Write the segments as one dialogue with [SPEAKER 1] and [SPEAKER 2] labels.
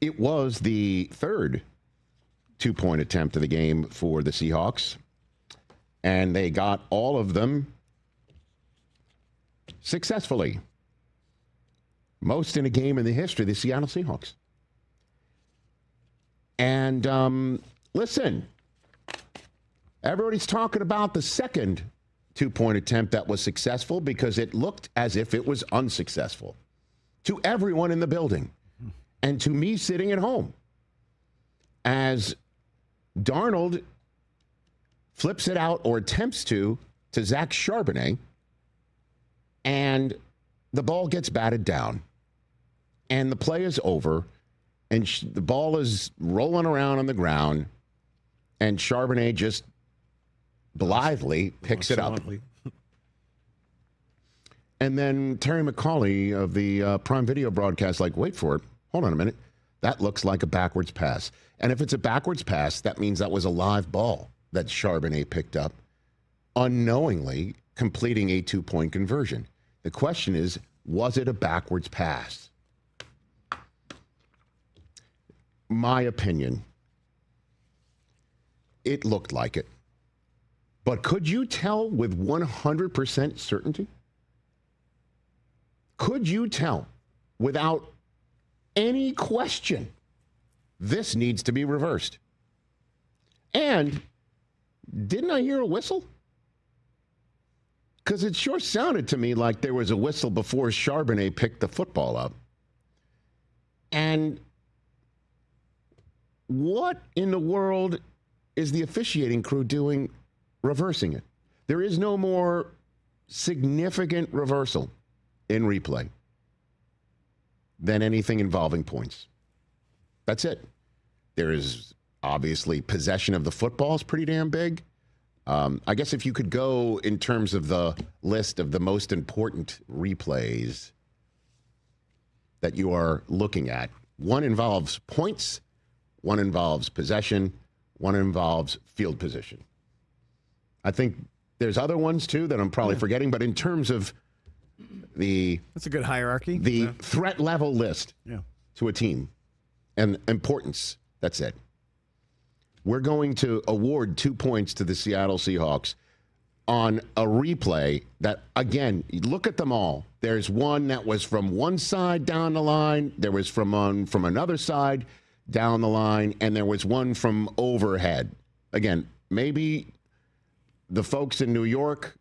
[SPEAKER 1] It was the third two-point attempt of the game for the Seahawks, and they got all of them successfully. Most in a game in the history of the Seattle Seahawks. And listen, everybody's talking about the second two-point attempt that was successful because it looked as if it was unsuccessful to everyone in the building and to me sitting at home. As Darnold flips it out or attempts to Zach Charbonnet, and the ball gets batted down, and the play is over, and the ball is rolling around on the ground, and Charbonnet just blithely picks it up. And then Terry McCauley of the Prime Video broadcast, like, wait for it. Hold on a minute. That looks like a backwards pass. And if it's a backwards pass, that means that was a live ball that Charbonnet picked up, unknowingly completing a two-point conversion. The question is, was it a backwards pass? My opinion, it looked like it. But could you tell with 100% certainty? Could you tell without any question this needs to be reversed? And didn't I hear a whistle? Because it sure sounded to me like there was a whistle before Charbonnet picked the football up. And what in the world is the officiating crew doing reversing it? There is no more significant reversal in replay than anything involving points. That's it. There is obviously possession of the football is pretty damn big. I guess if you could go in terms of the list of the most important replays that you are looking at, one involves points, one involves possession, one involves field position. I think there's other ones too that I'm probably forgetting, but in terms of
[SPEAKER 2] that's a good hierarchy.
[SPEAKER 1] The threat level list to a team and importance, that's it. We're going to award 2 points to the Seattle Seahawks on a replay that, again, look at them all. There's one that was from one side down the line. There was from another side down the line. And there was one from overhead. Again, maybe the folks in New York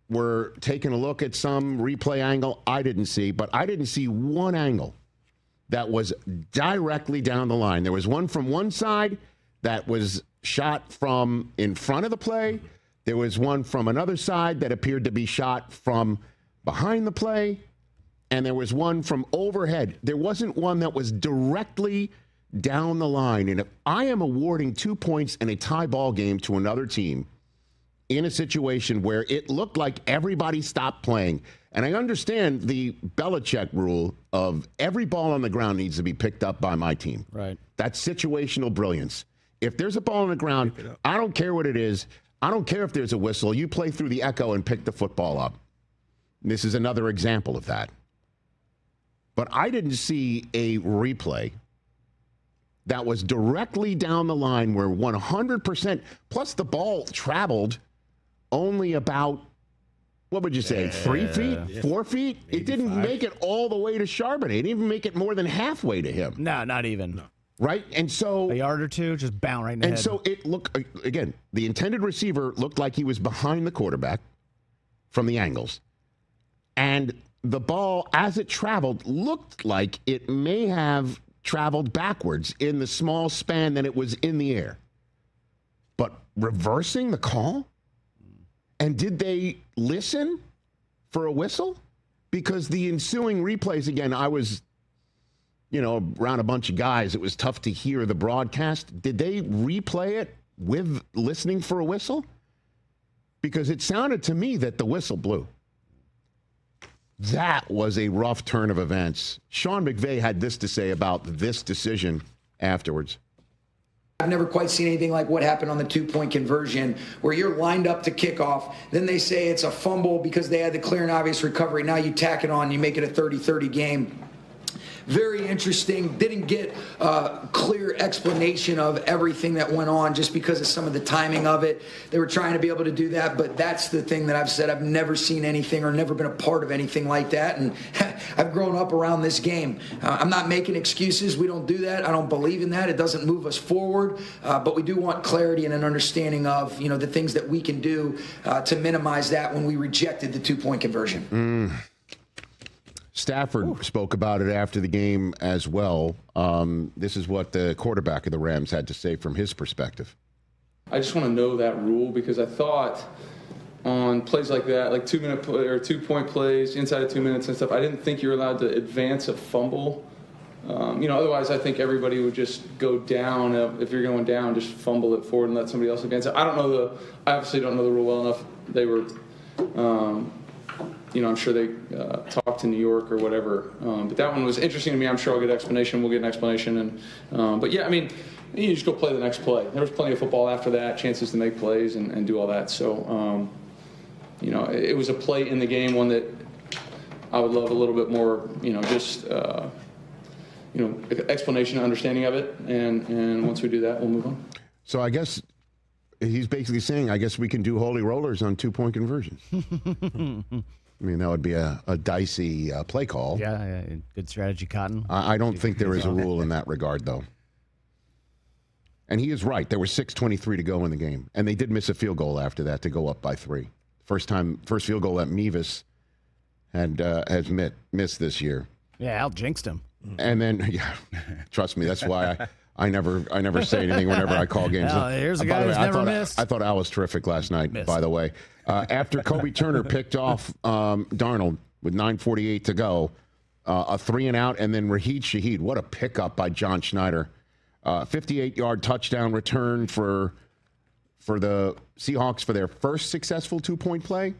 [SPEAKER 1] were taking a look at some replay angle I didn't see, but I didn't see one angle that was directly down the line. There was one from one side that was shot from in front of the play. There was one from another side that appeared to be shot from behind the play. And there was one from overhead. There wasn't one that was directly down the line. And if I am awarding 2 points in a tie ball game to another team in a situation where it looked like everybody stopped playing, and I understand the Belichick rule of every ball on the ground needs to be picked up by my team.
[SPEAKER 2] Right.
[SPEAKER 1] That's situational brilliance. If there's a ball on the ground, I don't care what it is. I don't care if there's a whistle. You play through the echo and pick the football up. This is another example of that. But I didn't see a replay that was directly down the line where 100%, plus the ball traveled only about, what would you say, 3 feet, 4 feet? It didn't
[SPEAKER 3] 5.
[SPEAKER 1] make it all the way to Charbonnet. It didn't even make it more than halfway to him.
[SPEAKER 2] No, not even. No.
[SPEAKER 1] Right? And so...
[SPEAKER 2] a yard or two, just bound right in the head.
[SPEAKER 1] And so it looked, again, the intended receiver looked like he was behind the quarterback from the angles. And the ball, as it traveled, looked like it may have traveled backwards in the small span that it was in the air. But reversing the call? And did they listen for a whistle? Because the ensuing replays, again, I was, around a bunch of guys. It was tough to hear the broadcast. Did they replay it with listening for a whistle? Because it sounded to me that the whistle blew. That was a rough turn of events. Sean McVay had this to say about this decision afterwards.
[SPEAKER 4] I've never quite seen anything like what happened on the 2-point conversion where you're lined up to kickoff. Then they say it's a fumble because they had the clear and obvious recovery. Now you tack it on, you make it a 30-30 game. very interesting. Didn't get a clear explanation of everything that went on just because of some of the timing of it. They were trying to be able to do that, but that's the thing that I've said. I've never seen anything or never been a part of anything like that, and I've grown up around this game. I'm not making excuses. We don't do that. I don't believe in that. It doesn't move us forward, but we do want clarity and an understanding of, the things that we can do to minimize that when we rejected the two-point conversion.
[SPEAKER 1] Stafford spoke about it after the game as well. This is what the quarterback of the Rams had to say from his perspective.
[SPEAKER 3] I just want to know that rule because I thought on plays like that, like 2-point plays inside of 2 minutes and stuff, I didn't think you were allowed to advance a fumble. Otherwise I think everybody would just go down. If you're going down, just fumble it forward and let somebody else advance it. I obviously don't know the rule well enough. They were, I'm sure they talked to New York or whatever. But that one was interesting to me. I'm sure I'll get an explanation. We'll get an explanation. You just go play the next play. There was plenty of football after that, chances to make plays and do all that. So, it was a play in the game, one that I would love a little bit more, explanation, understanding of it. And once we do that, we'll move on.
[SPEAKER 1] So I guess he's basically saying, I guess we can do holy rollers on 2-point conversions. I mean, that would be a dicey play call.
[SPEAKER 2] Yeah, good strategy, Cotton.
[SPEAKER 1] I don't think there is a rule in that regard, though. And he is right. There was 6:23 to go in the game. And they did miss a field goal after that to go up by 3. First field goal that Mevis has missed this year.
[SPEAKER 2] Yeah, Al jinxed him.
[SPEAKER 1] And then, trust me, that's why I never say anything whenever I call games.
[SPEAKER 2] Here's a guy who's never missed.
[SPEAKER 1] I thought Al was terrific last night, by the way. After Kobe Turner picked off Darnold with 9:48 to go, a 3-and-out, and then Raheed Shaheed. What a pickup by John Schneider. 58-yard touchdown return for the Seahawks for their first successful 2-point play,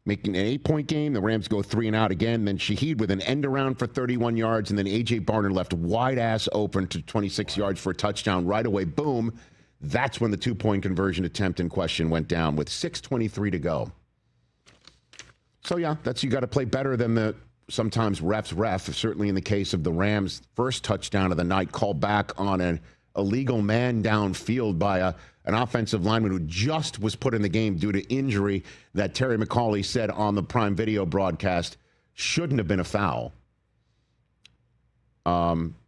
[SPEAKER 1] making an 8-point game. The Rams go 3-and-out again. Then Shaheed with an end around for 31 yards, and then A.J. Barner left wide-ass open to 26 yards for a touchdown right away. Boom. That's when the 2-point conversion attempt in question went down with 6:23 to go. So, you got to play better than the sometimes ref, certainly in the case of the Rams' first touchdown of the night, called back on an illegal man downfield by an offensive lineman who just was put in the game due to injury that Terry McAuley said on the Prime Video broadcast shouldn't have been a foul.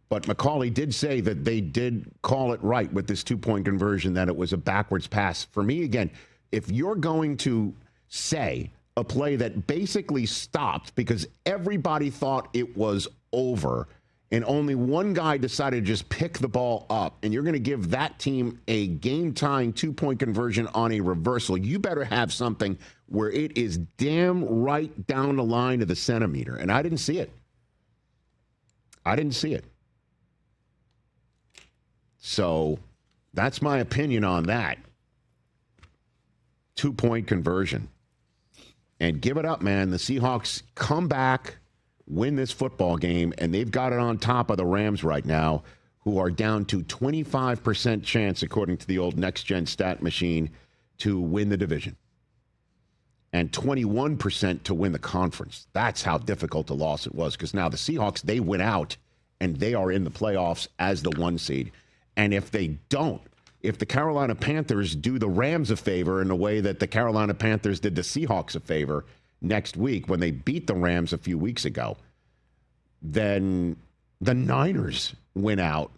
[SPEAKER 1] But McAuley did say that they did call it right with this 2-point conversion, that it was a backwards pass. For me, again, if you're going to say a play that basically stopped because everybody thought it was over and only one guy decided to just pick the ball up, and you're going to give that team a game-tying 2-point conversion on a reversal, you better have something where it is damn right down the line to the centimeter. And I didn't see it. So that's my opinion on that. 2-point conversion. And give it up, man. The Seahawks come back, win this football game, and they've got it on top of the Rams right now, who are down to 25% chance, according to the old next-gen stat machine, to win the division. And 21% to win the conference. That's how difficult a loss it was, because now the Seahawks, they win out, and they are in the playoffs as the 1 seed. And if they don't, if the Carolina Panthers do the Rams a favor in the way that the Carolina Panthers did the Seahawks a favor next week when they beat the Rams a few weeks ago, then the Niners win out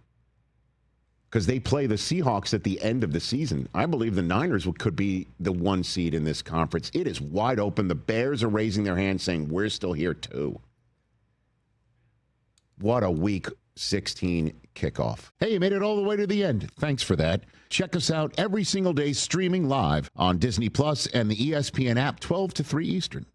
[SPEAKER 1] because they play the Seahawks at the end of the season. I believe the Niners could be the 1 seed in this conference. It is wide open. The Bears are raising their hands saying, we're still here too. What a week 16 kickoff. Hey, you made it all the way to the end. Thanks for that. Check us out every single day streaming live on Disney Plus and the ESPN app 12 to 3 Eastern.